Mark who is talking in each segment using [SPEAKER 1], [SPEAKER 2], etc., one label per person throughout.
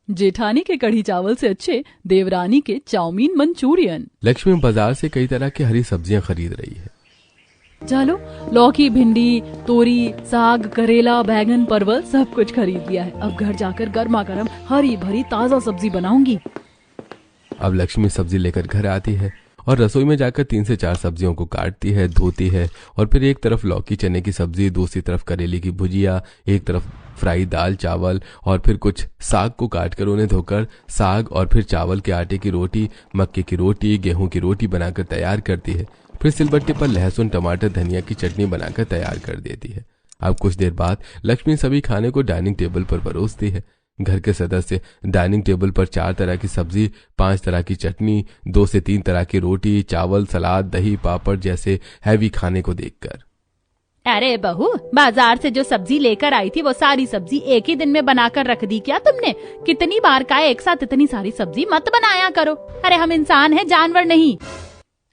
[SPEAKER 1] जेठानी के कढ़ी चावल से अच्छे देवरानी के चाउमीन मंचूरियन।
[SPEAKER 2] लक्ष्मी बाजार से कई तरह की हरी सब्जियां खरीद रही है।
[SPEAKER 1] चलो, लौकी, भिंडी, तोरी, साग, करेला, बैगन, परवल सब कुछ खरीद लिया है। अब घर जाकर गर्मा गर्म हरी भरी ताजा सब्जी बनाऊंगी।
[SPEAKER 2] अब लक्ष्मी सब्जी लेकर घर आती है और रसोई में जाकर 3 से 4 सब्जियों को काटती है, धोती है और फिर एक तरफ लौकी चने की सब्जी, दूसरी तरफ करेले की भुजिया, एक तरफ फ्राई दाल चावल और फिर कुछ साग को काटकर उन्हें धोकर साग और फिर चावल के आटे की रोटी, मक्के की रोटी, गेहूं की रोटी बनाकर तैयार करती है। फिर सिलबट्टे पर लहसुन, टमाटर, धनिया की चटनी बनाकर तैयार कर देती है। अब कुछ देर बाद लक्ष्मी सभी खाने को डाइनिंग टेबल पर परोसती है। घर के सदस्य डाइनिंग टेबल पर 4 तरह की सब्जी, 5 तरह की चटनी, 2 से 3 तरह की रोटी, चावल, सलाद, दही, पापड़ जैसे हैवी खाने को देखकर,
[SPEAKER 3] अरे बहू, बाजार से जो सब्जी लेकर आई थी वो सारी सब्जी एक ही दिन में बनाकर रख दी क्या तुमने? कितनी बार कहा एक साथ इतनी सारी सब्जी मत बनाया करो। अरे हम इंसान हैं, जानवर नहीं।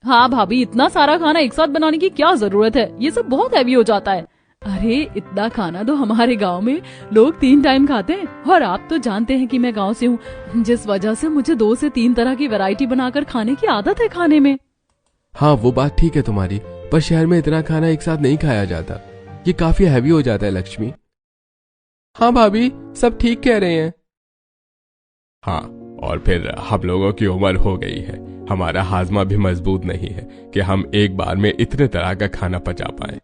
[SPEAKER 1] हाँ भाभी, इतना सारा खाना एक साथ बनाने की क्या जरूरत है? ये सब बहुत हैवी हो जाता है। अरे इतना खाना तो हमारे गांव में लोग 3 टाइम खाते हैं और आप तो जानते हैं कि मैं गांव से हूँ, जिस वजह से मुझे 2 से 3 तरह की वैरायटी बनाकर खाने की आदत है खाने में।
[SPEAKER 2] हाँ वो बात ठीक है तुम्हारी, पर शहर में इतना खाना एक साथ नहीं खाया जाता, ये काफी हैवी हो जाता है लक्ष्मी। हाँ भाभी, सब ठीक कह रहे हैं।
[SPEAKER 4] हाँ, और फिर हम लोगों की उम्र हो गई है, हमारा हाजमा भी मजबूत नहीं है कि हम एक बार में इतने तरह का खाना पचा पाए।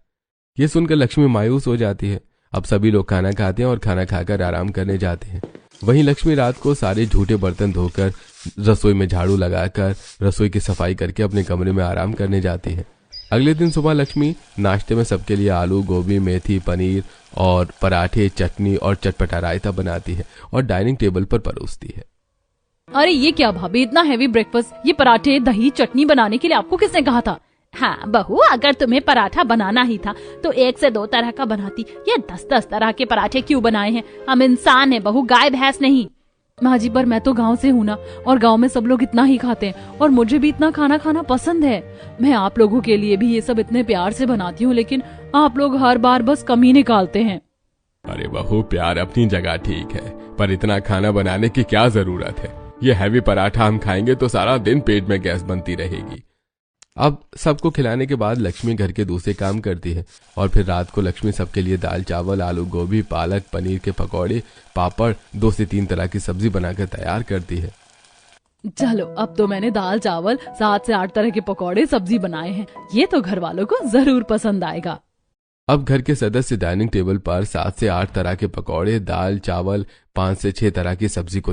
[SPEAKER 2] ये सुनकर लक्ष्मी मायूस हो जाती है। अब सभी लोग खाना खाते हैं और खाना खाकर आराम करने जाते हैं। वहीं लक्ष्मी रात को सारे झूठे बर्तन धोकर, रसोई में झाड़ू लगाकर, रसोई की सफाई करके अपने कमरे में आराम करने जाती है। अगले दिन सुबह लक्ष्मी नाश्ते में सबके लिए आलू, गोभी, मेथी, पनीर और पराठे, चटनी और चटपटा रायता बनाती है और डाइनिंग टेबल पर परोसती है।
[SPEAKER 1] अरे ये क्या भाभी, इतना हैवी ब्रेकफास्ट? ये पराठे, दही, चटनी बनाने के लिए आपको किसने कहा था?
[SPEAKER 3] हाँ बहू, अगर तुम्हें पराठा बनाना ही था तो 1 से 2 तरह का बनाती। ये 10-10 तरह के पराठे क्यों बनाए हैं? हम इंसान हैं बहू, गाय भैंस नहीं।
[SPEAKER 1] माँ जी, पर मैं तो गांव से हूँ ना, और गांव में सब लोग इतना ही खाते हैं और मुझे भी इतना खाना खाना पसंद है। मैं आप लोगों के लिए भी ये सब इतने प्यार से बनाती हूँ, लेकिन आप लोग हर बार बस कमी निकालते हैं।
[SPEAKER 4] अरे बहू, प्यार अपनी जगह ठीक है, पर इतना खाना बनाने की क्या जरूरत है? ये हैवी पराठा हम खाएंगे तो सारा दिन पेट में गैस बनती रहेगी।
[SPEAKER 2] अब सबको खिलाने के बाद लक्ष्मी घर के दूसरे काम करती है और फिर रात को लक्ष्मी सबके लिए दाल चावल, आलू गोभी, पालक पनीर के पकौड़े, पापड़, 2 से 3 तरह की सब्जी बनाकर तैयार करती है।
[SPEAKER 1] चलो, अब तो मैंने दाल चावल, 7 से 8 तरह के पकौड़े, सब्जी बनाए हैं। ये तो घर वालों को जरूर पसंद आएगा।
[SPEAKER 2] अब घर के सदस्य डाइनिंग टेबल पर 7 से 8 तरह के पकौड़े, दाल चावल, 5 से 6 तरह की सब्जी को